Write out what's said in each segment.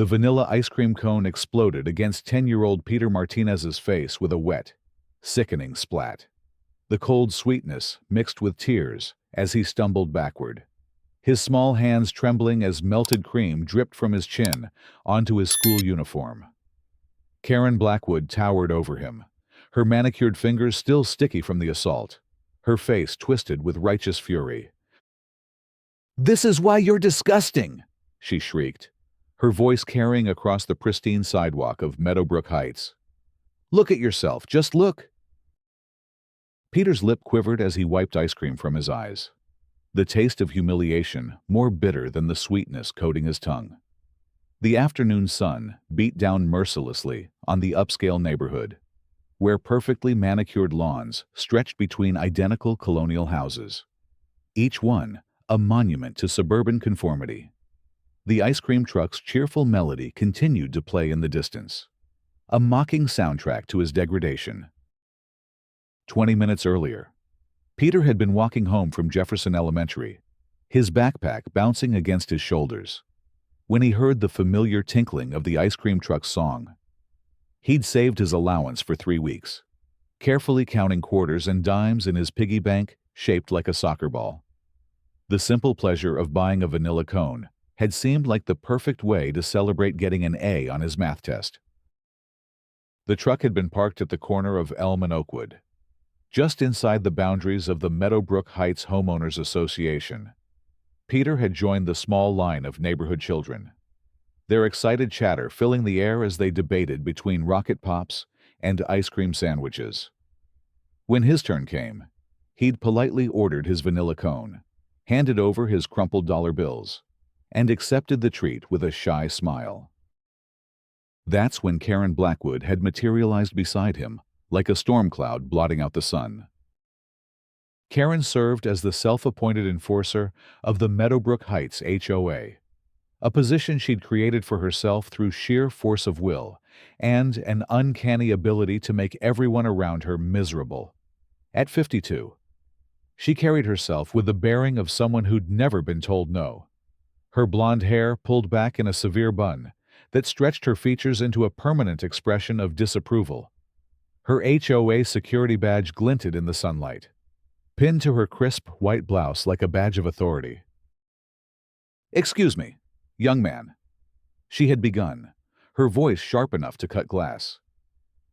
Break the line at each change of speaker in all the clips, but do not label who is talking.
The vanilla ice cream cone exploded against 10-year-old Peter Martinez's face with a wet, sickening splat. The cold sweetness mixed with tears as he stumbled backward, his small hands trembling as melted cream dripped from his chin onto his school uniform. Karen Blackwood towered over him, her manicured fingers still sticky from the assault, her face twisted with righteous fury. "This is why you're disgusting!" she shrieked, her voice carrying across the pristine sidewalk of Meadowbrook Heights. "Look at yourself, just look!" Peter's lip quivered as he wiped ice cream from his eyes, the taste of humiliation more bitter than the sweetness coating his tongue. The afternoon sun beat down mercilessly on the upscale neighborhood, where perfectly manicured lawns stretched between identical colonial houses, each one a monument to suburban conformity. The ice cream truck's cheerful melody continued to play in the distance, a mocking soundtrack to his degradation. 20 minutes earlier, Peter had been walking home from Jefferson Elementary, his backpack bouncing against his shoulders, when he heard the familiar tinkling of the ice cream truck's song. He'd saved his allowance for 3 weeks, carefully counting quarters and dimes in his piggy bank shaped like a soccer ball. The simple pleasure of buying a vanilla cone had seemed like the perfect way to celebrate getting an A on his math test. The truck had been parked at the corner of Elm and Oakwood, just inside the boundaries of the Meadowbrook Heights Homeowners Association. Peter had joined the small line of neighborhood children, their excited chatter filling the air as they debated between rocket pops and ice cream sandwiches. When his turn came, he'd politely ordered his vanilla cone, handed over his crumpled dollar bills, and accepted the treat with a shy smile. That's when Karen Blackwood had materialized beside him, like a storm cloud blotting out the sun. Karen served as the self-appointed enforcer of the Meadowbrook Heights HOA, a position she'd created for herself through sheer force of will and an uncanny ability to make everyone around her miserable. At 52, she carried herself with the bearing of someone who'd never been told no, her blonde hair pulled back in a severe bun that stretched her features into a permanent expression of disapproval. Her HOA security badge glinted in the sunlight, pinned to her crisp white blouse like a badge of authority. "Excuse me, young man," she had begun, her voice sharp enough to cut glass.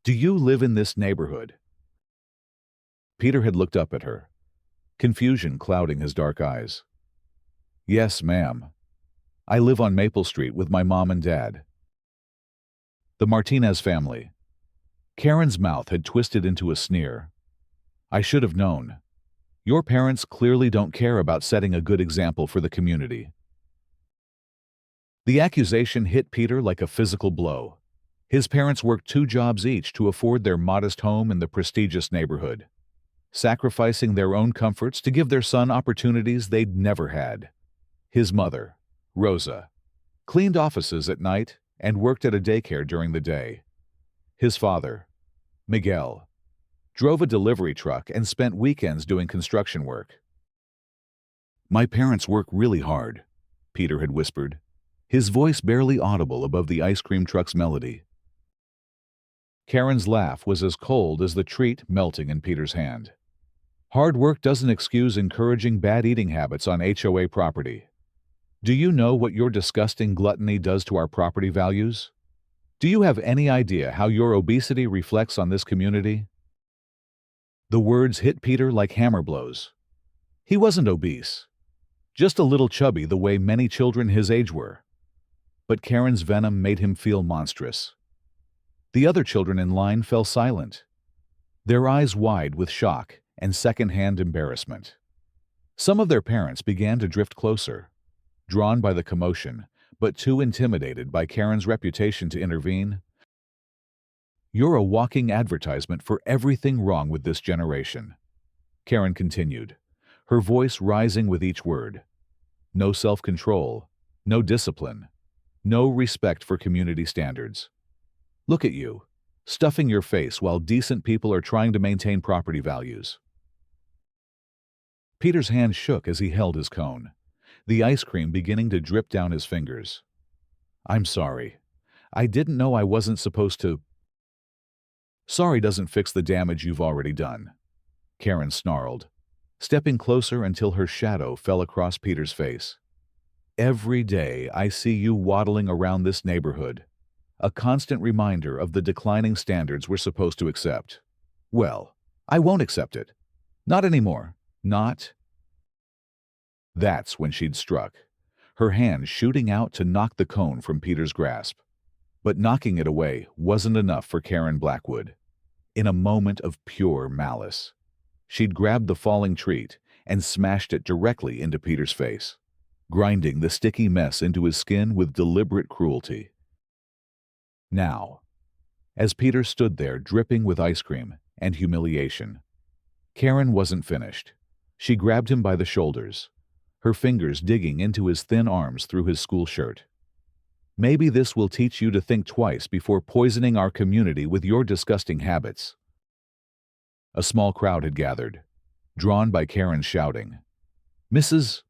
"Do you live in this neighborhood?" Peter had looked up at her, confusion clouding his dark eyes. "Yes, ma'am. I live on Maple Street with my mom and dad." The Martinez family. Karen's mouth had twisted into a sneer. "I should have known. Your parents clearly don't care about setting a good example for the community." The accusation hit Peter like a physical blow. His parents worked 2 jobs each to afford their modest home in the prestigious neighborhood, sacrificing their own comforts to give their son opportunities they'd never had. His mother, Rosa, cleaned offices at night and worked at a daycare during the day. His father, Miguel, drove a delivery truck and spent weekends doing construction work. "My parents work really hard," Peter had whispered, his voice barely audible above the ice cream truck's melody. Karen's laugh was as cold as the treat melting in Peter's hand. "Hard work doesn't excuse encouraging bad eating habits on HOA property. Do you know what your disgusting gluttony does to our property values? Do you have any idea how your obesity reflects on this community?" The words hit Peter like hammer blows. He wasn't obese, just a little chubby the way many children his age were. But Karen's venom made him feel monstrous. The other children in line fell silent, their eyes wide with shock and second-hand embarrassment. Some of their parents began to drift closer, drawn by the commotion, but too intimidated by Karen's reputation to intervene. "You're a walking advertisement for everything wrong with this generation," Karen continued, her voice rising with each word. "No self-control, no discipline, no respect for community standards. Look at you, stuffing your face while decent people are trying to maintain property values." Peter's hand shook as he held his cone, the ice cream beginning to drip down his fingers. I'm sorry. I didn't know I wasn't supposed to. Sorry doesn't fix the damage you've already done, Karen snarled, stepping closer until her shadow fell across Peter's face. Every day I see you waddling around this neighborhood, a constant reminder of the declining standards we're supposed to accept. Well, I won't accept it. Not anymore. Not. That's when she'd struck, her hand shooting out to knock the cone from Peter's grasp. But knocking it away wasn't enough for Karen Blackwood. In a moment of pure malice, she'd grabbed the falling treat and smashed it directly into Peter's face, grinding the sticky mess into his skin with deliberate cruelty. Now, as Peter stood there dripping with ice cream and humiliation, Karen wasn't finished. She grabbed him by the shoulders, her fingers digging into his thin arms through his school shirt. Maybe this will teach you to think twice before poisoning our community with your disgusting habits. A small crowd had gathered, drawn by Karen's shouting. Mrs.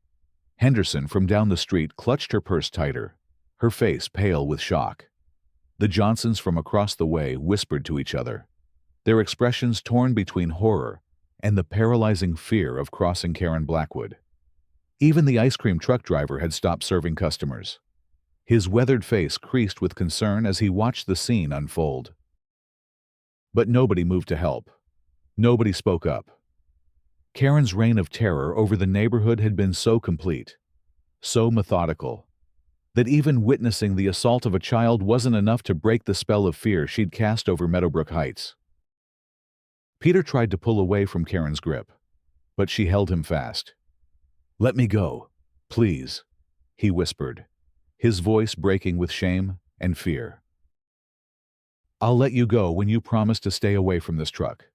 Henderson from down the street clutched her purse tighter, her face pale with shock. The Johnsons from across the way whispered to each other, their expressions torn between horror and the paralyzing fear of crossing Karen Blackwood. Even the ice cream truck driver had stopped serving customers. His weathered face creased with concern as he watched the scene unfold. But nobody moved to help. Nobody spoke up. Karen's reign of terror over the neighborhood had been so complete, so methodical, that even witnessing the assault of a child wasn't enough to break the spell of fear she'd cast over Meadowbrook Heights. Peter tried to pull away from Karen's grip, but she held him fast. "Let me go, please," he whispered, his voice breaking with shame and fear. "I'll let you go when you promise to stay away from this truck,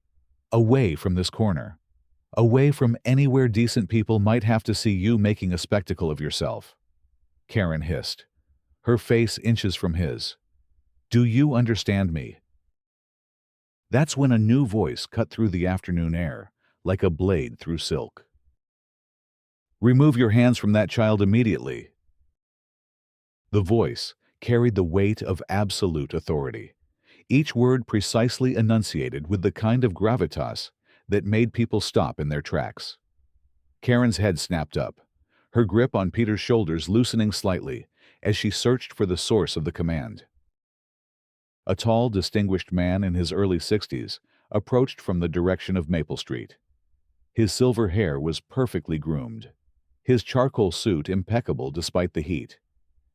away from this corner, away from anywhere decent people might have to see you making a spectacle of yourself," Karen hissed, her face inches from his. "Do you understand me?" That's when a new voice cut through the afternoon air, like a blade through silk. "Remove your hands from that child immediately." The voice carried the weight of absolute authority, each word precisely enunciated with the kind of gravitas that made people stop in their tracks. Karen's head snapped up, her grip on Peter's shoulders loosening slightly as she searched for the source of the command. A tall, distinguished man in his early 60s approached from the direction of Maple Street. His silver hair was perfectly groomed, his charcoal suit impeccable despite the heat,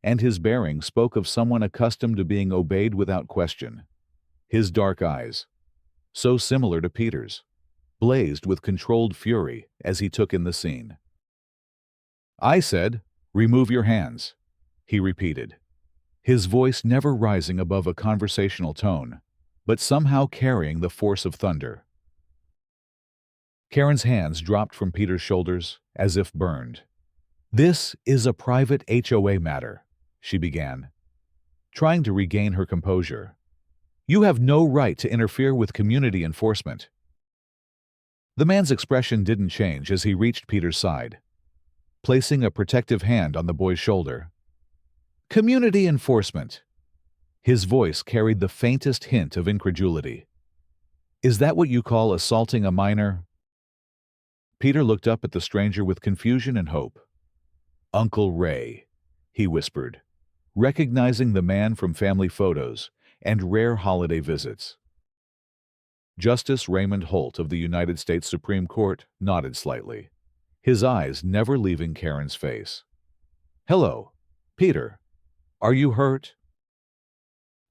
and his bearing spoke of someone accustomed to being obeyed without question. His dark eyes, so similar to Peter's, blazed with controlled fury as he took in the scene. "I said, remove your hands," he repeated, his voice never rising above a conversational tone, but somehow carrying the force of thunder. Karen's hands dropped from Peter's shoulders as if burned. "This is a private HOA matter," she began, trying to regain her composure. "You have no right to interfere with community enforcement." The man's expression didn't change as he reached Peter's side, placing a protective hand on the boy's shoulder. "Community enforcement." His voice carried the faintest hint of incredulity. "Is that what you call assaulting a minor?" Peter looked up at the stranger with confusion and hope. "Uncle Ray," he whispered, recognizing the man from family photos and rare holiday visits. Justice Raymond Holt of the United States Supreme Court nodded slightly, his eyes never leaving Karen's face. "Hello, Peter. Are you hurt?"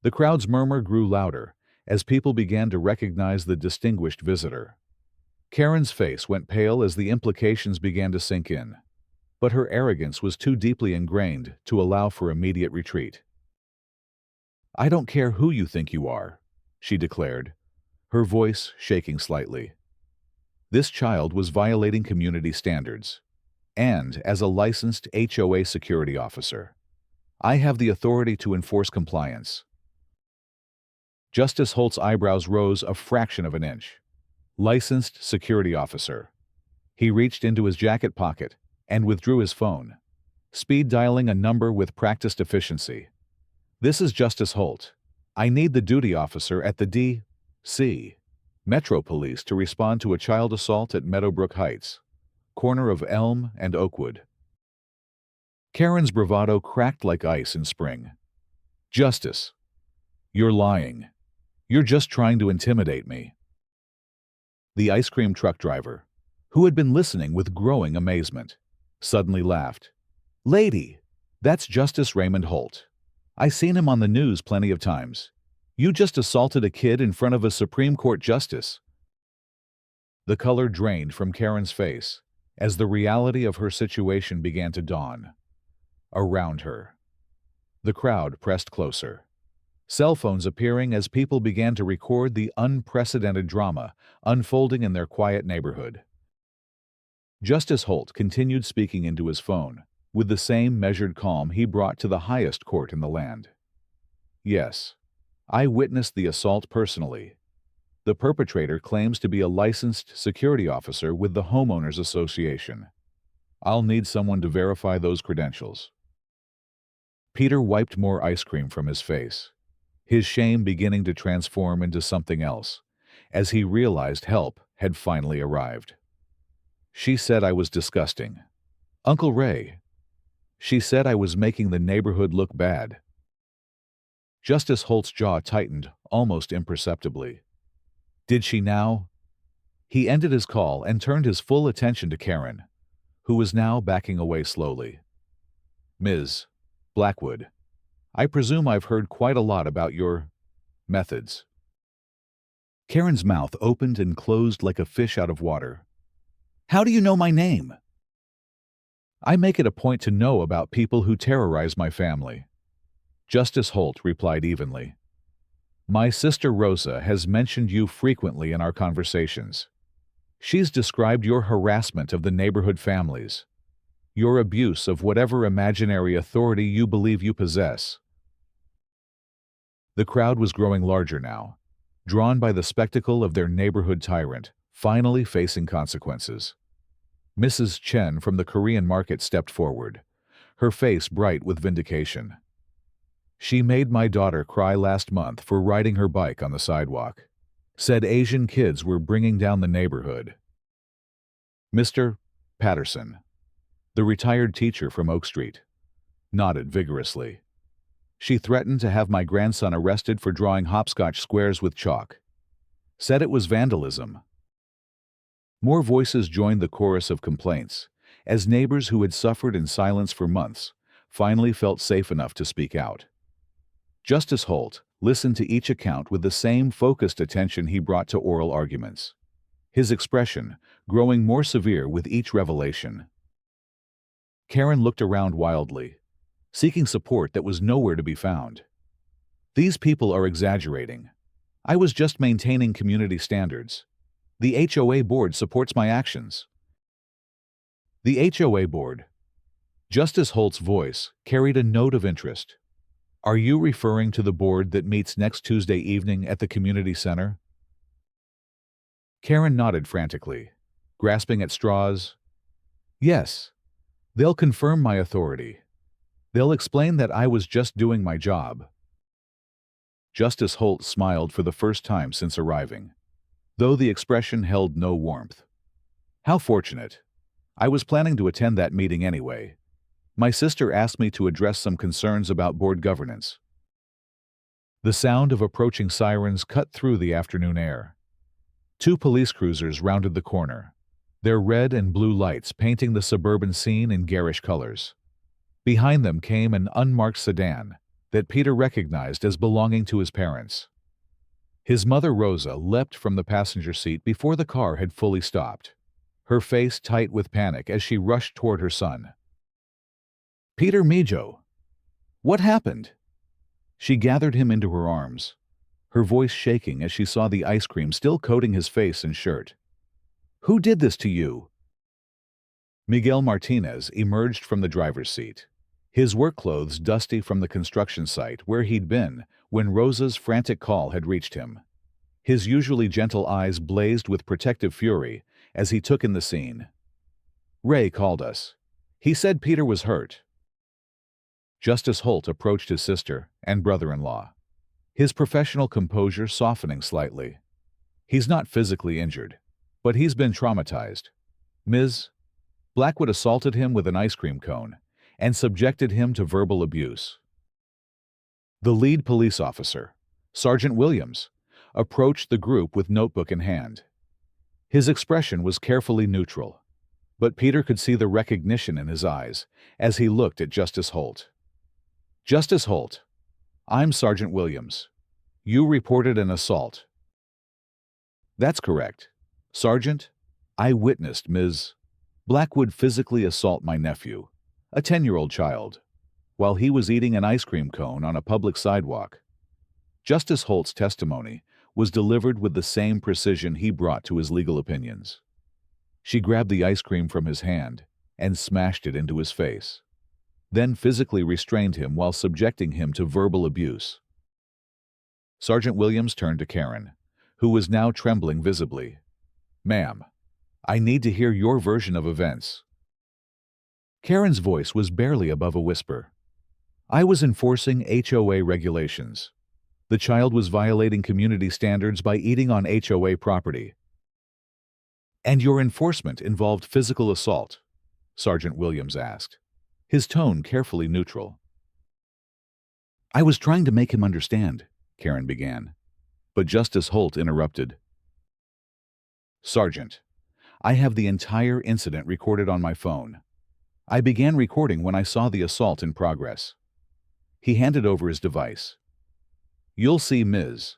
The crowd's murmur grew louder as people began to recognize the distinguished visitor. Karen's face went pale as the implications began to sink in, but her arrogance was too deeply ingrained to allow for immediate retreat. "I don't care who you think you are," she declared, her voice shaking slightly. This child was violating community standards, and as a licensed HOA security officer, I have the authority to enforce compliance. Justice Holt's eyebrows rose a fraction of an inch. Licensed security officer. He reached into his jacket pocket and withdrew his phone, speed dialing a number with practiced efficiency. This is Justice Holt. I need the duty officer at the D.C. Metro Police to respond to a child assault at Meadowbrook Heights, corner of Elm and Oakwood. Karen's bravado cracked like ice in spring. Justice, you're lying. You're just trying to intimidate me. The ice cream truck driver, who had been listening with growing amazement, suddenly laughed. Lady, that's Justice Raymond Holt. I seen him on the news plenty of times. You just assaulted a kid in front of a Supreme Court justice. The color drained from Karen's face as the reality of her situation began to dawn. Around her, the crowd pressed closer, cell phones appearing as people began to record the unprecedented drama unfolding in their quiet neighborhood. Justice Holt continued speaking into his phone, with the same measured calm he brought to the highest court in the land. Yes, I witnessed the assault personally. The perpetrator claims to be a licensed security officer with the Homeowners Association. I'll need someone to verify those credentials. Peter wiped more ice cream from his face, his shame beginning to transform into something else, as he realized help had finally arrived. She said I was disgusting. Uncle Ray. She said I was making the neighborhood look bad. Justice Holt's jaw tightened almost imperceptibly. Did she now? He ended his call and turned his full attention to Karen, who was now backing away slowly. Ms. Blackwood, I presume I've heard quite a lot about your methods. Karen's mouth opened and closed like a fish out of water. How do you know my name? I make it a point to know about people who terrorize my family. Justice Holt replied evenly. My sister Rosa has mentioned you frequently in our conversations. She's described your harassment of the neighborhood families, your abuse of whatever imaginary authority you believe you possess. The crowd was growing larger now, drawn by the spectacle of their neighborhood tyrant finally facing consequences. Mrs. Chen from the Korean market stepped forward, her face bright with vindication. She made my daughter cry last month for riding her bike on the sidewalk. Said Asian kids were bringing down the neighborhood. Mr. Patterson, the retired teacher from Oak Street, nodded vigorously. She threatened to have my grandson arrested for drawing hopscotch squares with chalk. Said it was vandalism. More voices joined the chorus of complaints, as neighbors who had suffered in silence for months finally felt safe enough to speak out. Justice Holt listened to each account with the same focused attention he brought to oral arguments, his expression growing more severe with each revelation. Karen looked around wildly, seeking support that was nowhere to be found. These people are exaggerating. I was just maintaining community standards. The HOA board supports my actions. The HOA board. Justice Holt's voice carried a note of interest. Are you referring to the board that meets next Tuesday evening at the community center? Karen nodded frantically, grasping at straws. Yes. They'll confirm my authority. They'll explain that I was just doing my job. Justice Holt smiled for the first time since arriving, though the expression held no warmth. How fortunate. I was planning to attend that meeting anyway. My sister asked me to address some concerns about board governance. The sound of approaching sirens cut through the afternoon air. 2 police cruisers rounded the corner, their red and blue lights painting the suburban scene in garish colors. Behind them came an unmarked sedan that Peter recognized as belonging to his parents. His mother Rosa leapt from the passenger seat before the car had fully stopped, her face tight with panic as she rushed toward her son. Peter Mijo! What happened? She gathered him into her arms, her voice shaking as she saw the ice cream still coating his face and shirt. Who did this to you? Miguel Martinez emerged from the driver's seat, his work clothes dusty from the construction site where he'd been when Rosa's frantic call had reached him. His usually gentle eyes blazed with protective fury as he took in the scene. Ray called us. He said Peter was hurt. Justice Holt approached his sister and brother-in-law, his professional composure softening slightly. He's not physically injured, but he's been traumatized. Ms. Blackwood assaulted him with an ice cream cone and subjected him to verbal abuse. The lead police officer, Sergeant Williams, approached the group with notebook in hand. His expression was carefully neutral, but Peter could see the recognition in his eyes as he looked at Justice Holt. Justice Holt, I'm Sergeant Williams. You reported an assault. That's correct. Sergeant, I witnessed Ms. Blackwood physically assault my nephew, a 10-year-old child, while he was eating an ice cream cone on a public sidewalk. Justice Holt's testimony was delivered with the same precision he brought to his legal opinions. She grabbed the ice cream from his hand and smashed it into his face, then physically restrained him while subjecting him to verbal abuse. Sergeant Williams turned to Karen, who was now trembling visibly. Ma'am, I need to hear your version of events. Karen's voice was barely above a whisper. I was enforcing HOA regulations. The child was violating community standards by eating on HOA property. And your enforcement involved physical assault? Sergeant Williams asked, his tone carefully neutral. I was trying to make him understand, Karen began, but Justice Holt interrupted. Sergeant, I have the entire incident recorded on my phone. I began recording when I saw the assault in progress. He handed over his device. You'll see Ms.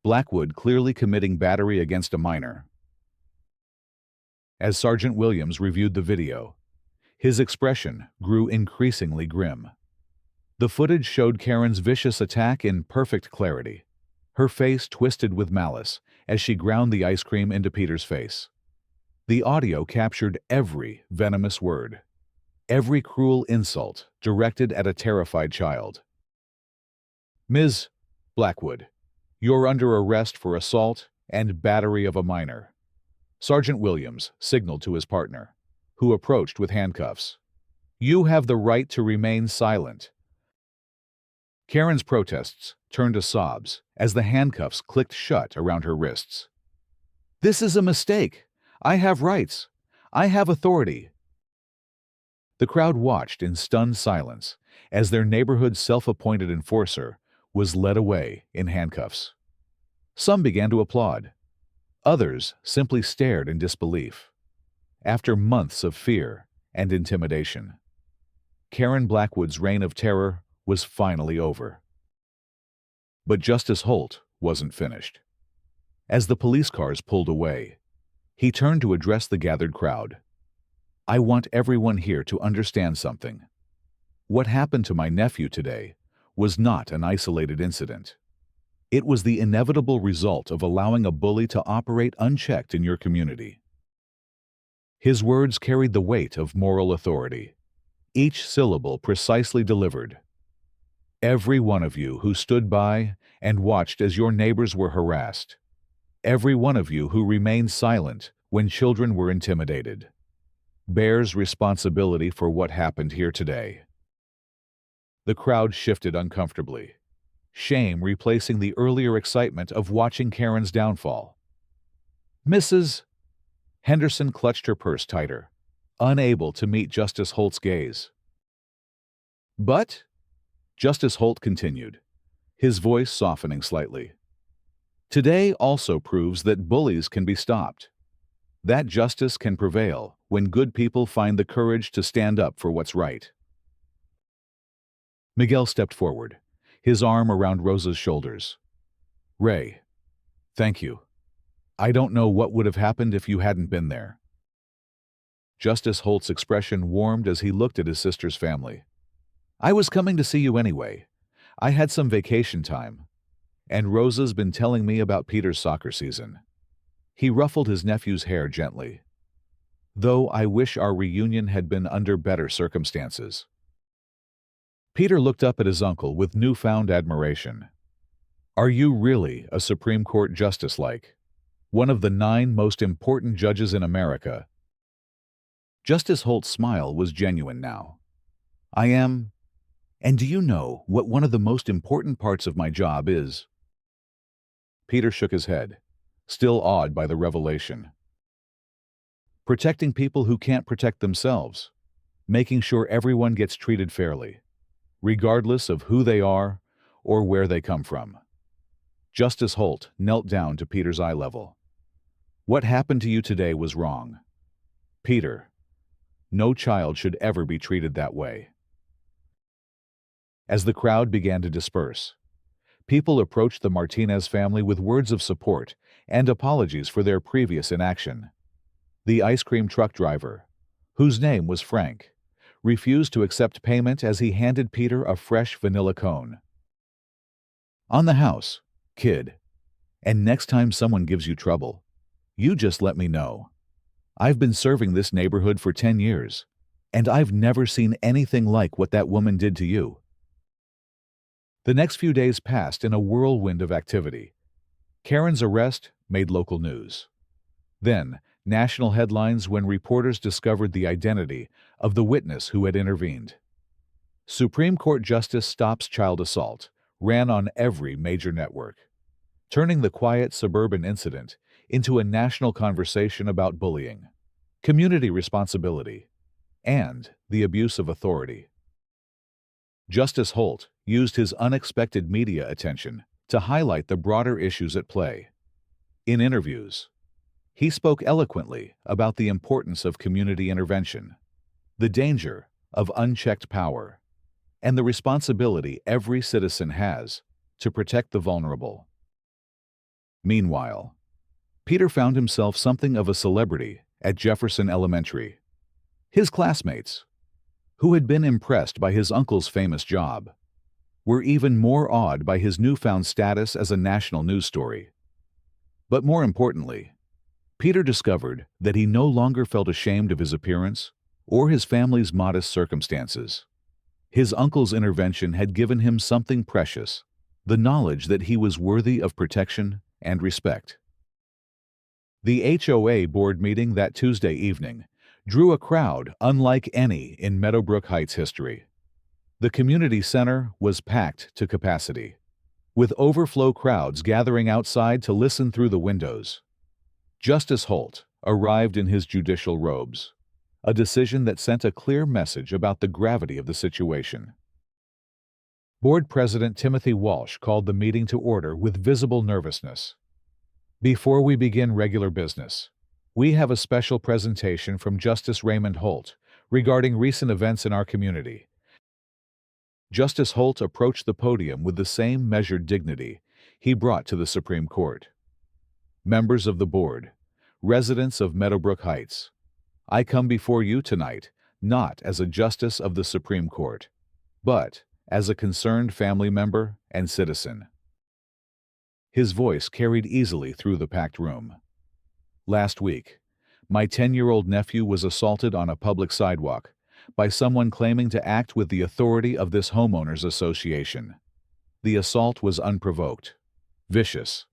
Blackwood clearly committing battery against a minor. As Sergeant Williams reviewed the video, his expression grew increasingly grim. The footage showed Karen's vicious attack in perfect clarity, her face twisted with malice as she ground the ice cream into Peter's face. The audio captured every venomous word, every cruel insult directed at a terrified child. Ms. Blackwood, you're under arrest for assault and battery of a minor. Sergeant Williams signaled to his partner, who approached with handcuffs. You have the right to remain silent. Karen's protests turned to sobs as the handcuffs clicked shut around her wrists. This is a mistake. I have rights. I have authority. The crowd watched in stunned silence as their neighborhood self-appointed enforcer was led away in handcuffs. Some began to applaud. Others simply stared in disbelief. After months of fear and intimidation, Karen Blackwood's reign of terror was finally over. But Justice Holt wasn't finished. As the police cars pulled away, he turned to address the gathered crowd. I want everyone here to understand something. What happened to my nephew today was not an isolated incident. It was the inevitable result of allowing a bully to operate unchecked in your community. His words carried the weight of moral authority, each syllable precisely delivered. Every one of you who stood by and watched as your neighbors were harassed, every one of you who remained silent when children were intimidated, bears responsibility for what happened here today. The crowd shifted uncomfortably, shame replacing the earlier excitement of watching Karen's downfall. Mrs. Henderson clutched her purse tighter, unable to meet Justice Holt's gaze. But, Justice Holt continued, his voice softening slightly, today also proves that bullies can be stopped. That justice can prevail when good people find the courage to stand up for what's right. Miguel stepped forward, his arm around Rosa's shoulders. Ray, thank you. I don't know what would have happened if you hadn't been there. Justice Holt's expression warmed as he looked at his sister's family. I was coming to see you anyway. I had some vacation time, and Rosa's been telling me about Peter's soccer season. He ruffled his nephew's hair gently. Though I wish our reunion had been under better circumstances. Peter looked up at his uncle with newfound admiration. Are you really a Supreme Court justice-like? One of the 9 most important judges in America? Justice Holt's smile was genuine now. I am, And do you know what one of the most important parts of my job is? Peter shook his head, still awed by the revelation. Protecting people who can't protect themselves. Making sure everyone gets treated fairly, regardless of who they are or where they come from. Justice Holt knelt down to Peter's eye level. What happened to you today was wrong. Peter, no child should ever be treated that way. As the crowd began to disperse, people approached the Martinez family with words of support and apologies for their previous inaction. The ice cream truck driver, whose name was Frank, refused to accept payment as he handed Peter a fresh vanilla cone. On the house, kid. And next time someone gives you trouble, you just let me know. I've been serving this neighborhood for 10 years, and I've never seen anything like what that woman did to you. The next few days passed in a whirlwind of activity. Karen's arrest made local news. Then, national headlines when reporters discovered the identity of the witness who had intervened. Supreme Court Justice stops child assault ran on every major network, turning the quiet suburban incident into a national conversation about bullying, community responsibility, and the abuse of authority. Justice Holt used his unexpected media attention to highlight the broader issues at play. In interviews, he spoke eloquently about the importance of community intervention, the danger of unchecked power, and the responsibility every citizen has to protect the vulnerable. Meanwhile, Peter found himself something of a celebrity at Jefferson Elementary. His classmates, who had been impressed by his uncle's famous job, were even more awed by his newfound status as a national news story. But more importantly, Peter discovered that he no longer felt ashamed of his appearance or his family's modest circumstances. His uncle's intervention had given him something precious, the knowledge that he was worthy of protection and respect. The HOA board meeting that Tuesday evening drew a crowd unlike any in Meadowbrook Heights history. The community center was packed to capacity, with overflow crowds gathering outside to listen through the windows. Justice Holt arrived in his judicial robes, a decision that sent a clear message about the gravity of the situation. Board President Timothy Walsh called the meeting to order with visible nervousness. Before we begin regular business, we have a special presentation from Justice Raymond Holt regarding recent events in our community. Justice Holt approached the podium with the same measured dignity he brought to the Supreme Court. Members of the board, residents of Meadowbrook Heights, I come before you tonight not as a justice of the Supreme Court, but as a concerned family member and citizen. His voice carried easily through the packed room. Last week, my 10-year-old nephew was assaulted on a public sidewalk by someone claiming to act with the authority of this homeowners association. The assault was unprovoked, vicious,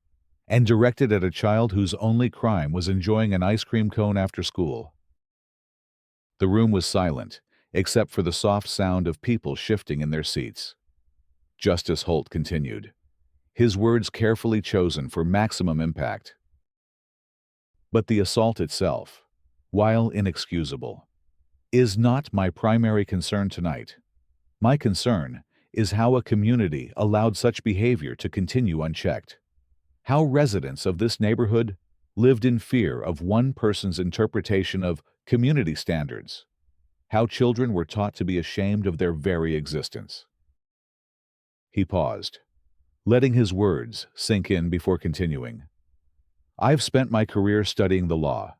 and directed at a child whose only crime was enjoying an ice cream cone after school. The room was silent, except for the soft sound of people shifting in their seats. Justice Holt continued, his words carefully chosen for maximum impact. But the assault itself, while inexcusable, is not my primary concern tonight. My concern is how a community allowed such behavior to continue unchecked. How residents of this neighborhood lived in fear of one person's interpretation of community standards. How children were taught to be ashamed of their very existence. He paused, letting his words sink in before continuing. I've spent my career studying the law,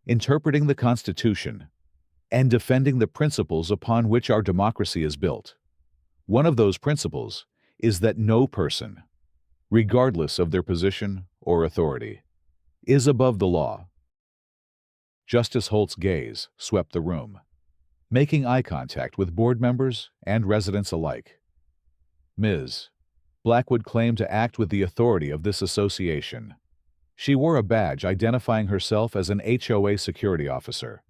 interpreting the Constitution, and defending the principles upon which our democracy is built. One of those principles is that no person, regardless of their position or authority, is above the law. Justice Holt's gaze swept the room, making eye contact with board members and residents alike. Ms. Blackwood claimed to act with the authority of this association. She wore a badge identifying herself as an HOA security officer.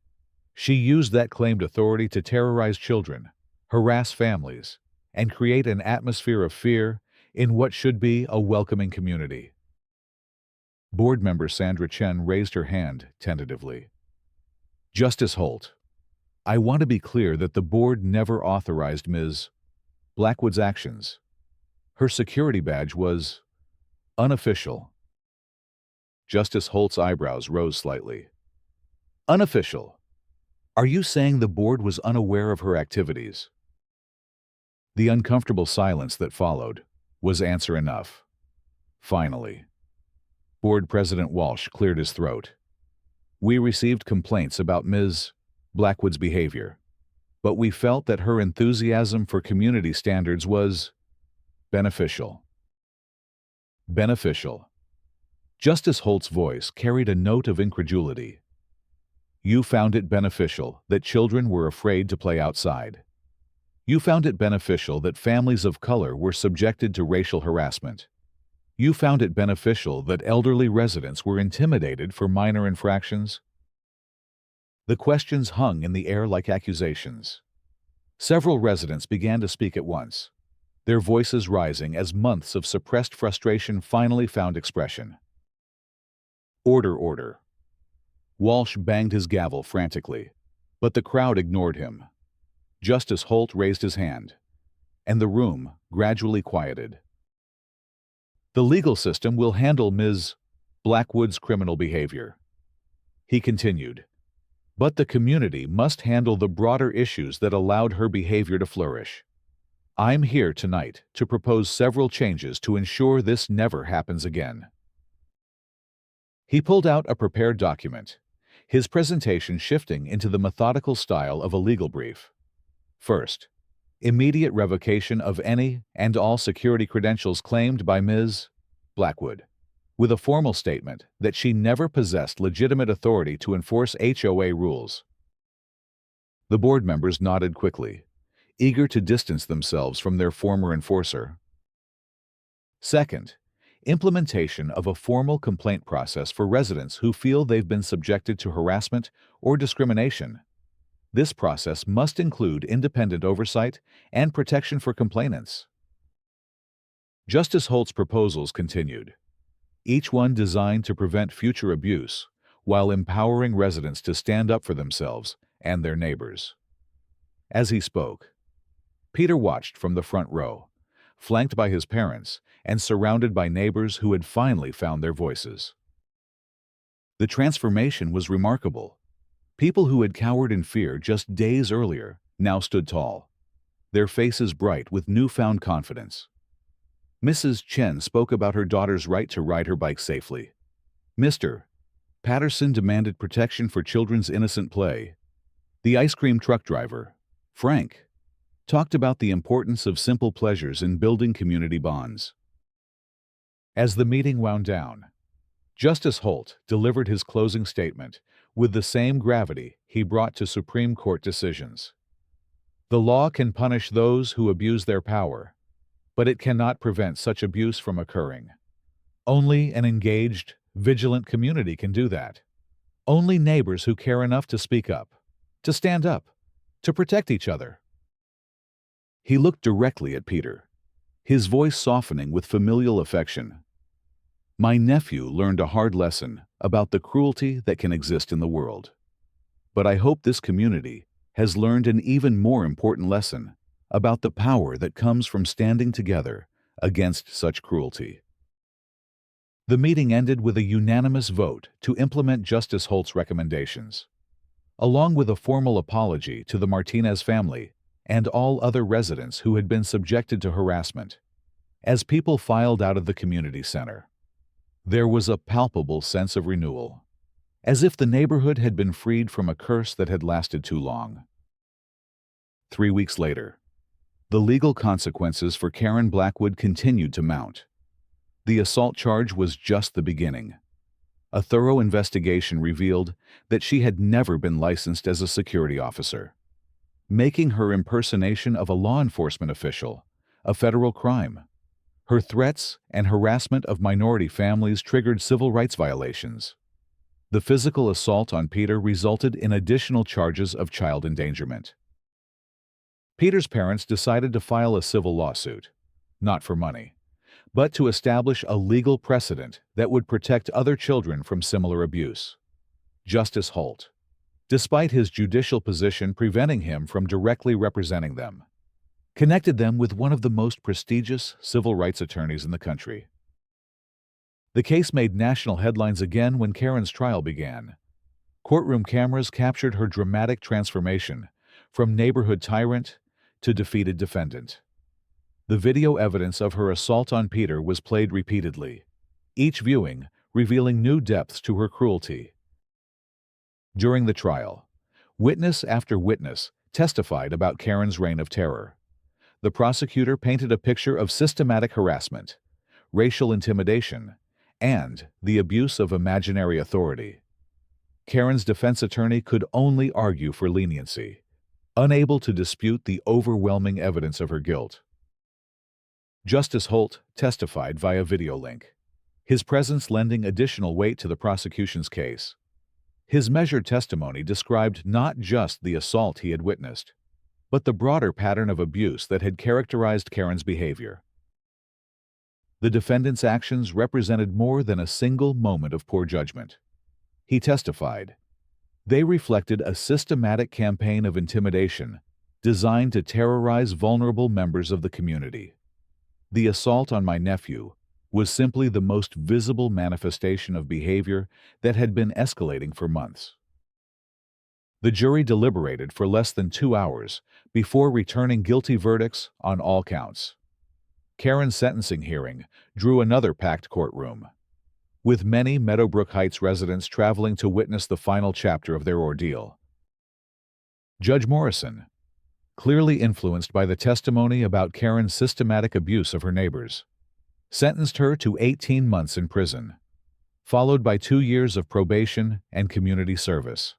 She used that claimed authority to terrorize children, harass families, and create an atmosphere of fear in what should be a welcoming community. Board member Sandra Chen raised her hand tentatively. Justice Holt, I want to be clear that the board never authorized Ms. Blackwood's actions. Her security badge was unofficial. Justice Holt's eyebrows rose slightly. Unofficial? Are you saying the board was unaware of her activities? The uncomfortable silence that followed was answer enough. Finally, Board President Walsh cleared his throat. We received complaints about Ms. Blackwood's behavior, but we felt that her enthusiasm for community standards was beneficial. Beneficial. Justice Holt's voice carried a note of incredulity. You found it beneficial that children were afraid to play outside. You found it beneficial that families of color were subjected to racial harassment. You found it beneficial that elderly residents were intimidated for minor infractions. The questions hung in the air like accusations. Several residents began to speak at once, their voices rising as months of suppressed frustration finally found expression. Order, order. Walsh banged his gavel frantically, but the crowd ignored him. Justice Holt raised his hand, and the room gradually quieted. The legal system will handle Ms. Blackwood's criminal behavior, he continued, but the community must handle the broader issues that allowed her behavior to flourish. I'm here tonight to propose several changes to ensure this never happens again. He pulled out a prepared document, his presentation shifting into the methodical style of a legal brief. First, immediate revocation of any and all security credentials claimed by Ms. Blackwood, with a formal statement that she never possessed legitimate authority to enforce HOA rules. The board members nodded quickly, eager to distance themselves from their former enforcer. Second, implementation of a formal complaint process for residents who feel they've been subjected to harassment or discrimination. This process must include independent oversight and protection for complainants. Justice Holt's proposals continued, each one designed to prevent future abuse while empowering residents to stand up for themselves and their neighbors. As he spoke, Peter watched from the front row, flanked by his parents and surrounded by neighbors who had finally found their voices. The transformation was remarkable. People who had cowered in fear just days earlier now stood tall, their faces bright with newfound confidence. Mrs. Chen spoke about her daughter's right to ride her bike safely. Mr. Patterson demanded protection for children's innocent play. The ice cream truck driver, Frank, talked about the importance of simple pleasures in building community bonds. As the meeting wound down, Justice Holt delivered his closing statement with the same gravity he brought to Supreme Court decisions. The law can punish those who abuse their power, but it cannot prevent such abuse from occurring. Only an engaged, vigilant community can do that. Only neighbors who care enough to speak up, to stand up, to protect each other. He looked directly at Peter, his voice softening with familial affection. My nephew learned a hard lesson about the cruelty that can exist in the world. But I hope this community has learned an even more important lesson about the power that comes from standing together against such cruelty. The meeting ended with a unanimous vote to implement Justice Holt's recommendations, along with a formal apology to the Martinez family and all other residents who had been subjected to harassment. As people filed out of the community center, there was a palpable sense of renewal, as if the neighborhood had been freed from a curse that had lasted too long. 3 weeks later, the legal consequences for Karen Blackwood continued to mount. The assault charge was just the beginning. A thorough investigation revealed that she had never been licensed as a security officer, making her impersonation of a law enforcement official a federal crime. Her threats and harassment of minority families triggered civil rights violations. The physical assault on Peter resulted in additional charges of child endangerment. Peter's parents decided to file a civil lawsuit, not for money, but to establish a legal precedent that would protect other children from similar abuse. Justice Holt, despite his judicial position preventing him from directly representing them, connected them with one of the most prestigious civil rights attorneys in the country. The case made national headlines again when Karen's trial began. Courtroom cameras captured her dramatic transformation from neighborhood tyrant to defeated defendant. The video evidence of her assault on Peter was played repeatedly, each viewing revealing new depths to her cruelty. During the trial, witness after witness testified about Karen's reign of terror. The prosecutor painted a picture of systematic harassment, racial intimidation, and the abuse of imaginary authority. Karen's defense attorney could only argue for leniency, unable to dispute the overwhelming evidence of her guilt. Justice Holt testified via video link, his presence lending additional weight to the prosecution's case. His measured testimony described not just the assault he had witnessed, but the broader pattern of abuse that had characterized Karen's behavior. The defendant's actions represented more than a single moment of poor judgment. He testified, they reflected a systematic campaign of intimidation designed to terrorize vulnerable members of the community. The assault on my nephew was simply the most visible manifestation of behavior that had been escalating for months. The jury deliberated for less than 2 hours before returning guilty verdicts on all counts. Karen's sentencing hearing drew another packed courtroom, with many Meadowbrook Heights residents traveling to witness the final chapter of their ordeal. Judge Morrison, clearly influenced by the testimony about Karen's systematic abuse of her neighbors, sentenced her to 18 months in prison, followed by 2 years of probation and community service.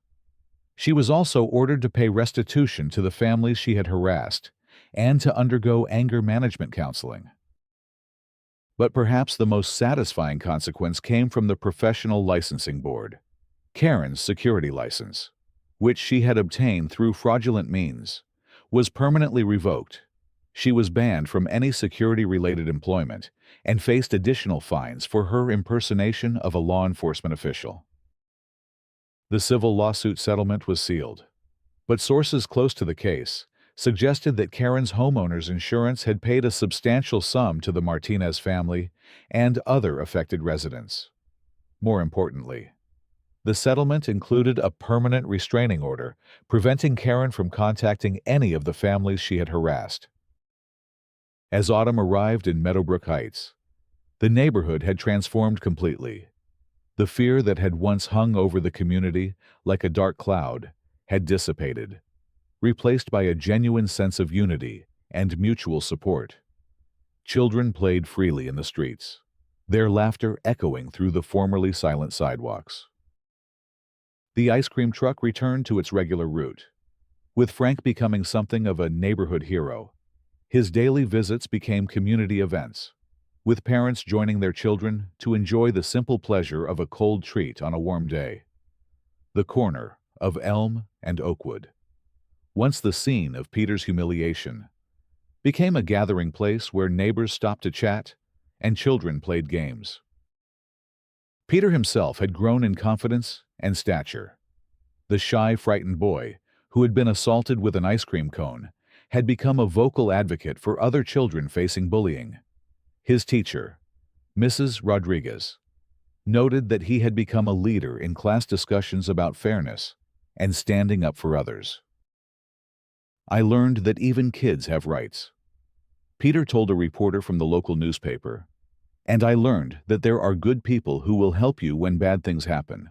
She was also ordered to pay restitution to the families she had harassed and to undergo anger management counseling. But perhaps the most satisfying consequence came from the Professional Licensing Board. Karen's security license, which she had obtained through fraudulent means, was permanently revoked. She was banned from any security-related employment and faced additional fines for her impersonation of a law enforcement official. The civil lawsuit settlement was sealed, but sources close to the case suggested that Karen's homeowner's insurance had paid a substantial sum to the Martinez family and other affected residents. More importantly, the settlement included a permanent restraining order preventing Karen from contacting any of the families she had harassed. As autumn arrived in Meadowbrook Heights, the neighborhood had transformed completely. The fear that had once hung over the community like a dark cloud had dissipated, replaced by a genuine sense of unity and mutual support. Children played freely in the streets, their laughter echoing through the formerly silent sidewalks. The ice cream truck returned to its regular route, with Frank becoming something of a neighborhood hero. His daily visits became community events, with parents joining their children to enjoy the simple pleasure of a cold treat on a warm day. The corner of Elm and Oakwood, once the scene of Peter's humiliation, became a gathering place where neighbors stopped to chat and children played games. Peter himself had grown in confidence and stature. The shy, frightened boy, who had been assaulted with an ice cream cone, had become a vocal advocate for other children facing bullying. His teacher, Mrs. Rodriguez, noted that he had become a leader in class discussions about fairness and standing up for others. I learned that even kids have rights, Peter told a reporter from the local newspaper, and I learned that there are good people who will help you when bad things happen.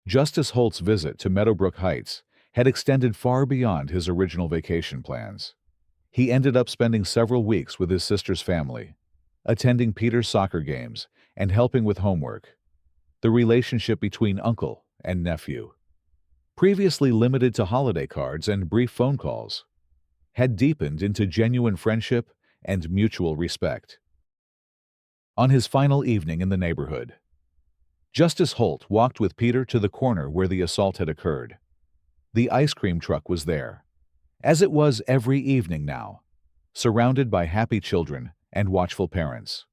Justice Holt's visit to Meadowbrook Heights had extended far beyond his original vacation plans. He ended up spending several weeks with his sister's family, attending Peter's soccer games and helping with homework. The relationship between uncle and nephew, previously limited to holiday cards and brief phone calls, had deepened into genuine friendship and mutual respect. On his final evening in the neighborhood, Justice Holt walked with Peter to the corner where the assault had occurred. The ice cream truck was there, as it was every evening now, surrounded by happy children and watchful parents.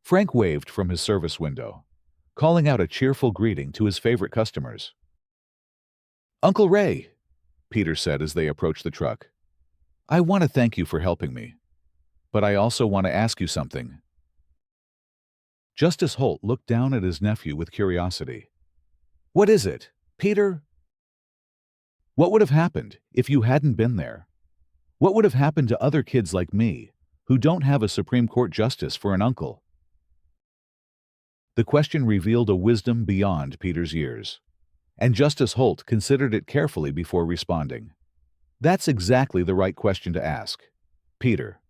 Frank waved from his service window, calling out a cheerful greeting to his favorite customers. "Uncle Ray," Peter said as they approached the truck, "I want to thank you for helping me, but I also want to ask you something." Justice Holt looked down at his nephew with curiosity. "What is it, Peter?" "What would have happened if you hadn't been there? What would have happened to other kids like me, who don't have a Supreme Court justice for an uncle?" The question revealed a wisdom beyond Peter's years, and Justice Holt considered it carefully before responding. "That's exactly the right question to ask, Peter.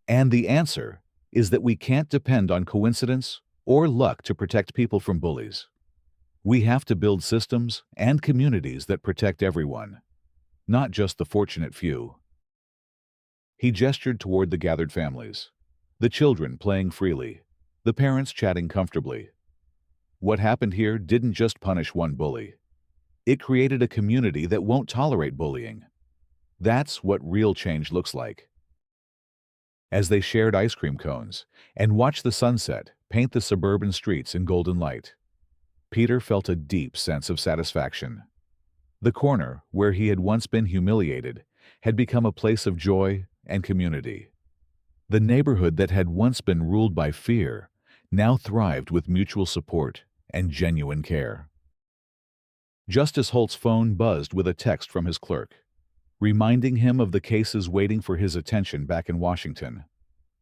And the answer is that we can't depend on coincidence or luck to protect people from bullies. We have to build systems and communities that protect everyone, not just the fortunate few." He gestured toward the gathered families, the children playing freely, the parents chatting comfortably. What happened here didn't just punish one bully. It created a community that won't tolerate bullying. That's what real change looks like. As they shared ice cream cones and watched the sunset paint the suburban streets in golden light, Peter felt a deep sense of satisfaction. The corner, where he had once been humiliated, had become a place of joy and community. The neighborhood that had once been ruled by fear now thrived with mutual support and genuine care. Justice Holt's phone buzzed with a text from his clerk, reminding him of the cases waiting for his attention back in Washington.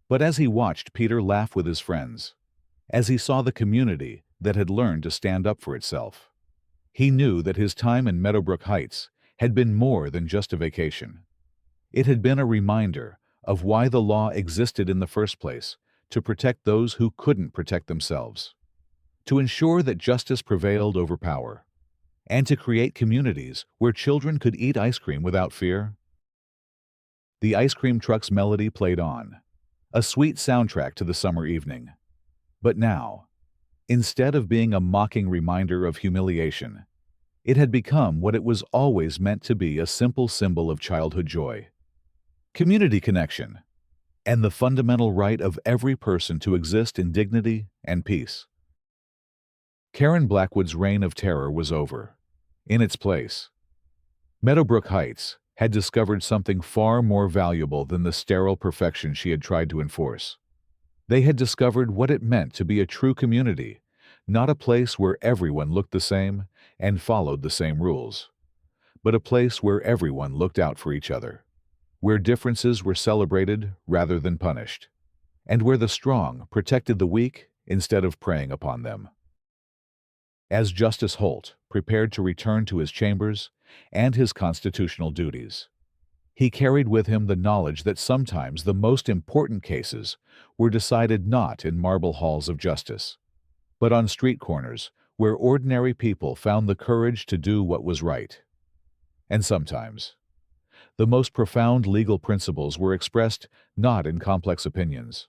But as he watched Peter laugh with his friends, as he saw the community that had learned to stand up for itself, he knew that his time in Meadowbrook Heights had been more than just a vacation. It had been a reminder of why the law existed in the first place, to protect those who couldn't protect themselves, to ensure that justice prevailed over power, and to create communities where children could eat ice cream without fear. The ice cream truck's melody played on, a sweet soundtrack to the summer evening. But now, instead of being a mocking reminder of humiliation, it had become what it was always meant to be, a simple symbol of childhood joy, community connection, and the fundamental right of every person to exist in dignity and peace. Karen Blackwood's reign of terror was over. In its place, Meadowbrook Heights had discovered something far more valuable than the sterile perfection she had tried to enforce. They had discovered what it meant to be a true community, not a place where everyone looked the same and followed the same rules, but a place where everyone looked out for each other, where differences were celebrated rather than punished, and where the strong protected the weak instead of preying upon them. As Justice Holt prepared to return to his chambers and his constitutional duties, he carried with him the knowledge that sometimes the most important cases were decided not in marble halls of justice, but on street corners where ordinary people found the courage to do what was right. And sometimes, the most profound legal principles were expressed not in complex opinions,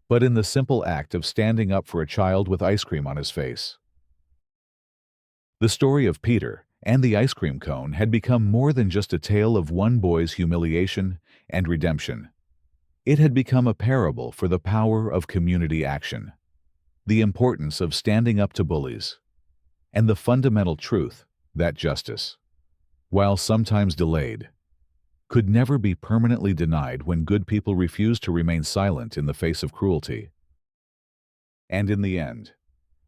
but in the simple act of standing up for a child with ice cream on his face. The story of Peter and the ice cream cone had become more than just a tale of one boy's humiliation and redemption. It had become a parable for the power of community action, the importance of standing up to bullies, and the fundamental truth that justice, while sometimes delayed, could never be permanently denied when good people refuse to remain silent in the face of cruelty. And in the end,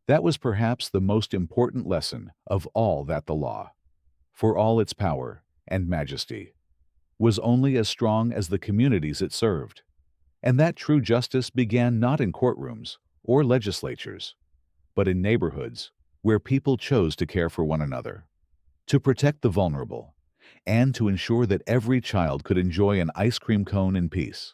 that was perhaps the most important lesson of all, that the law, for all its power and majesty, was only as strong as the communities it served, and that true justice began not in courtrooms or legislatures, but in neighborhoods where people chose to care for one another, to protect the vulnerable, and to ensure that every child could enjoy an ice cream cone in peace.